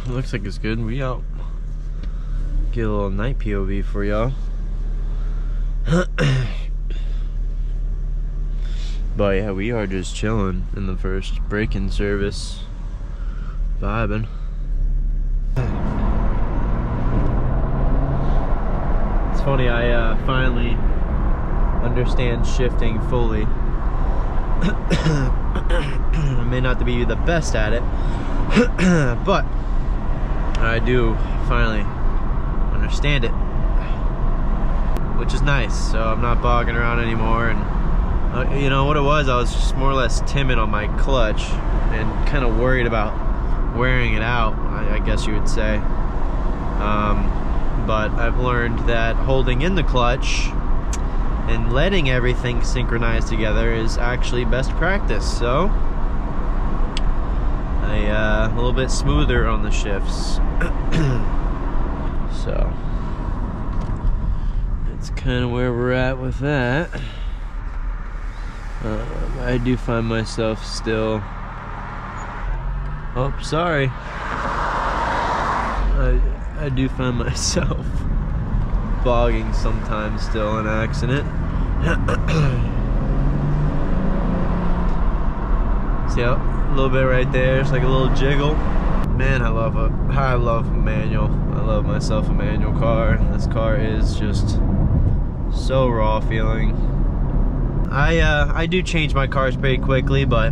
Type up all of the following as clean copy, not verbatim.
looks like it's good. We out. Get a little night POV for y'all. But yeah, we are just chilling in the first break-in service, vibing. It's funny, I finally understand shifting fully. I may not be the best at it, but I do finally understand it, which is nice. So I'm not bogging around anymore. And you know what it was, I was just more or less timid on my clutch and kind of worried about wearing it out, I guess you would say. But I've learned that holding in the clutch and letting everything synchronize together is actually best practice. So a little bit smoother on the shifts. So that's kind of where we're at with that. I do find myself still, oh sorry, I do find myself bogging sometimes still in accident. See a little bit right there, it's like a little jiggle. Man, I love manual. I love myself a manual car. This car is just so raw feeling. I do change my cars pretty quickly, but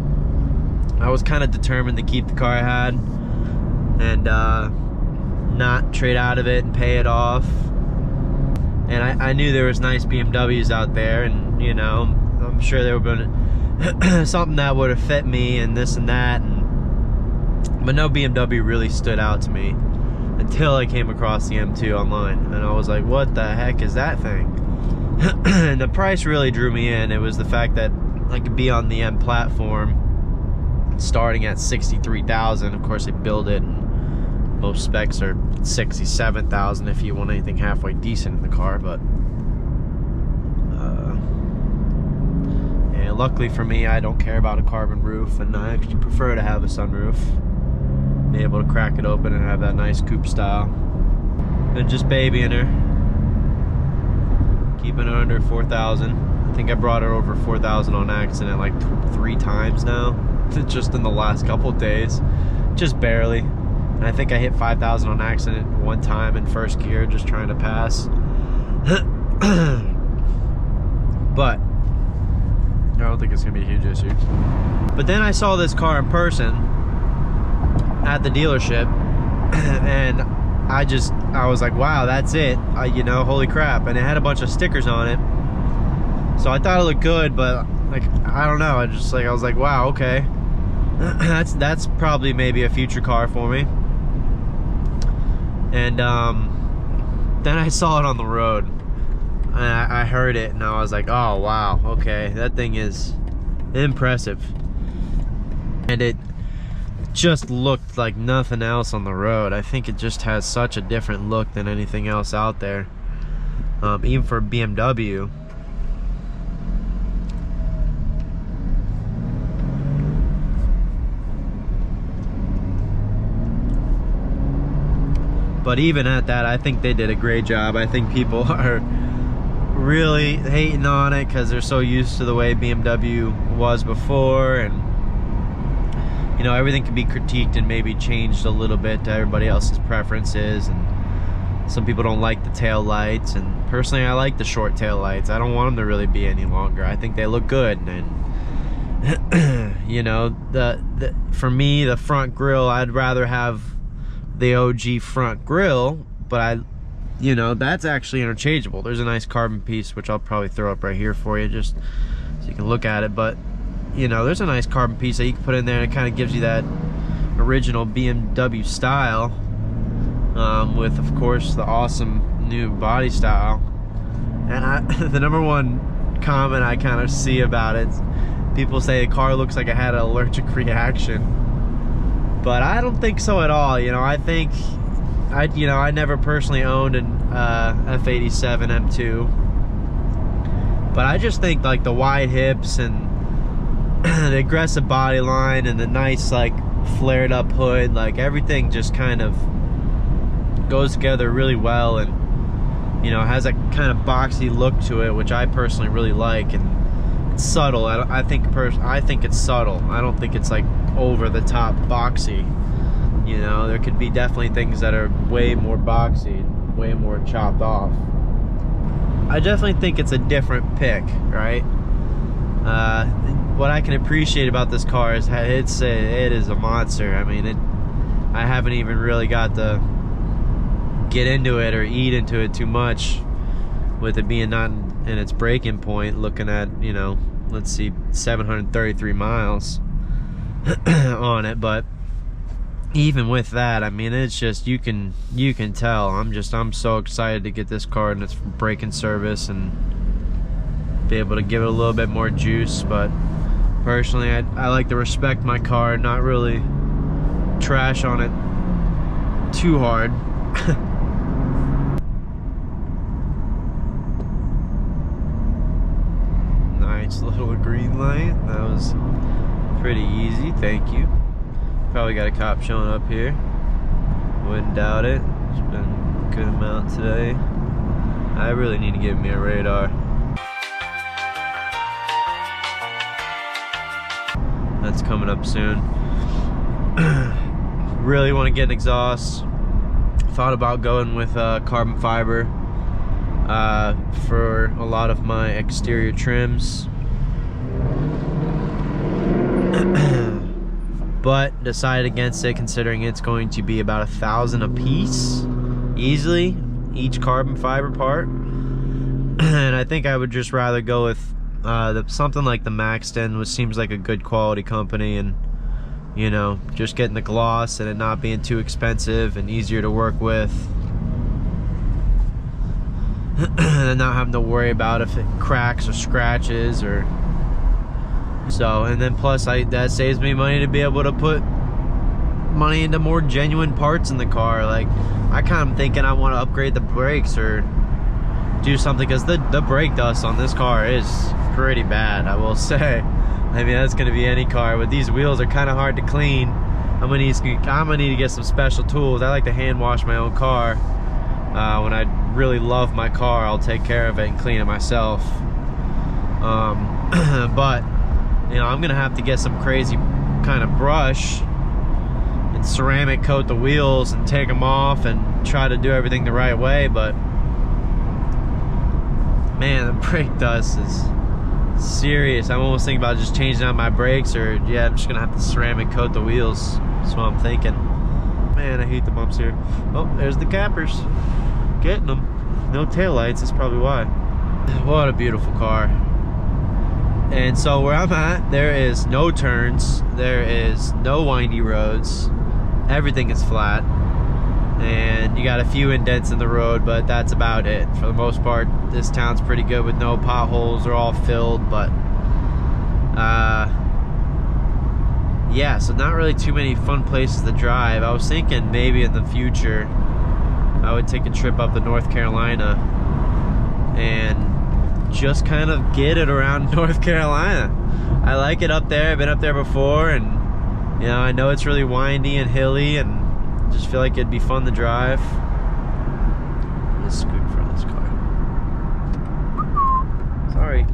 I was kind of determined to keep the car I had and not trade out of it and pay it off. And I knew there was nice BMWs out there, and you know, I'm sure there would have been something that would have fit me and this and that, but no BMW really stood out to me until I came across the M2 online, and I was like, what the heck is that thing? And the price really drew me in. It was the fact that I could be on the M platform starting at $63,000. Of course, they build it, and most specs are $67,000 if you want anything halfway decent in the car. But yeah, luckily for me, I don't care about a carbon roof, and I actually prefer to have a sunroof, be able to crack it open and have that nice coupe style. And just babying her, keeping her under 4,000. I think I brought her over 4,000 on accident like 3 times now, just in the last couple of days, just barely. And I think I hit 5,000 on accident one time in first gear, just trying to pass. But I don't think it's gonna be a huge issue. But then I saw this car in person at the dealership, and I was like, wow, that's it. You know, holy crap. And it had a bunch of stickers on it, so I thought it looked good, but like, I don't know, I was like, wow, okay. that's probably maybe a future car for me. And then I saw it on the road, and I heard it, and I was like, oh wow, okay, that thing is impressive. And it just looked like nothing else on the road. I think it just has such a different look than anything else out there, even for BMW. But even at that, I think they did a great job. I think people are really hating on it because they're so used to the way BMW was before, and you know, everything can be critiqued and maybe changed a little bit to everybody else's preferences. And some people don't like the tail lights, and personally I like the short tail lights. I don't want them to really be any longer. I think they look good. And you know, for me, the front grille, I'd rather have the OG front grille, but you know, that's actually interchangeable. There's a nice carbon piece, which I'll probably throw up right here for you just so you can look at it. But you know, there's a nice carbon piece that you can put in there, and it kind of gives you that original BMW style, with of course the awesome new body style. And the number one comment I kind of see about it, people say the car looks like it had an allergic reaction, but I don't think so at all. You know, I think I never personally owned an F87 M2, but I just think like the wide hips and the aggressive body line and the nice like flared up hood, like everything just kind of goes together really well, and you know, has a kind of boxy look to it, which I personally really like, and it's subtle. I think it's subtle. I don't think it's like over the top boxy. You know, there could be definitely things that are way more boxy, way more chopped off. I definitely think it's a different pick, right? What I can appreciate about this car is it is a monster. I mean, I haven't even really got to get into it or eat into it too much, with it being not in its breaking point, looking at, you know, let's see, 733 miles on it. But even with that, I mean, it's just, you can tell I'm so excited to get this car in its braking service and be able to give it a little bit more juice. But personally, I like to respect my car, not really trash on it too hard. Nice little green light. That was pretty easy, thank you. Probably got a cop showing up here. Wouldn't doubt it. It's been a good amount today. I really need to get me a radar. That's coming up soon. Really want to get an exhaust. Thought about going with carbon fiber for a lot of my exterior trims. But decided against it, considering it's going to be about $1,000 a piece, easily, each carbon fiber part. And I think I would just rather go with something like the Maxton, which seems like a good quality company, and you know, just getting the gloss and it not being too expensive and easier to work with, and not having to worry about if it cracks or scratches or so. And then plus that saves me money to be able to put money into more genuine parts in the car. Like, I kind of thinking I want to upgrade the brakes or do something, because the brake dust on this car is pretty bad, I will say. I mean, that's gonna be any car, but these wheels are kind of hard to clean. I'm gonna need to get some special tools. I like to hand wash my own car. When I really love my car, I'll take care of it and clean it myself. But you know, I'm gonna have to get some crazy kind of brush and ceramic coat the wheels and take them off and try to do everything the right way. But man, the brake dust is serious. I'm almost thinking about just changing out my brakes, or yeah, I'm just gonna have to ceramic coat the wheels. That's what I'm thinking. Man, I hate the bumps here. Oh, there's the cappers. Getting them. No taillights, that's probably why. What a beautiful car. And so where I'm at, there is no turns, there is no windy roads, everything is flat, and you got a few indents in the road, but that's about it. For the most part, this town's pretty good with no potholes. They're all filled. But yeah, so not really too many fun places to drive. I was thinking maybe in the future I would take a trip up to North Carolina and just kind of get it around North Carolina. I like it up there. I've been up there before, and you know, I know it's really windy and hilly, and just feel like it'd be fun to drive. Let's scoot in front of this car. Sorry.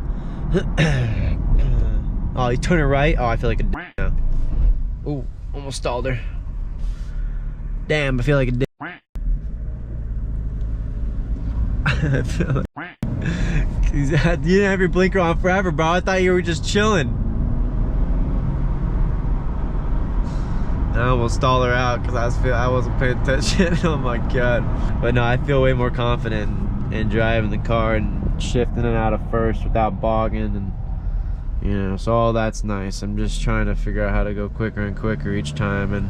Oh, you turn it right? Oh, I feel like a d now. Ooh, almost stalled her. Damn, I feel like a d. I feel like you didn't have your blinker on forever, bro. I thought you were just chilling. I almost stalled her out because I wasn't paying attention. Oh my god. But no, I feel way more confident in driving the car and shifting it out of first without bogging, and you know, so all that's nice. I'm just trying to figure out how to go quicker and quicker each time, and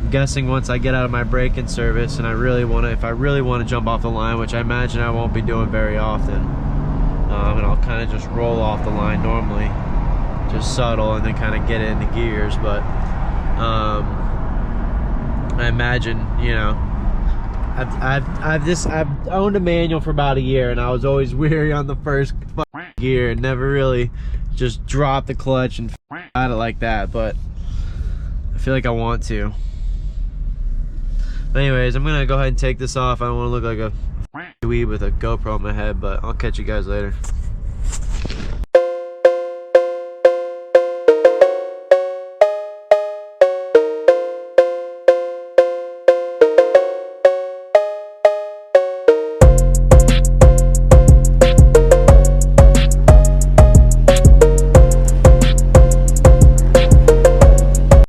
I'm guessing once I get out of my braking service and if I really want to jump off the line, which I imagine I won't be doing very often, and I'll kind of just roll off the line normally, just subtle, and then kind of get it into gears. But I imagine, you know, I've owned a manual for about a year, and I was always weary on the first gear and never really just dropped the clutch and at it like that. But feel like I want to. But anyways, I'm gonna go ahead and take this off. I don't want to look like a dweeb with a GoPro on my head, but I'll catch you guys later.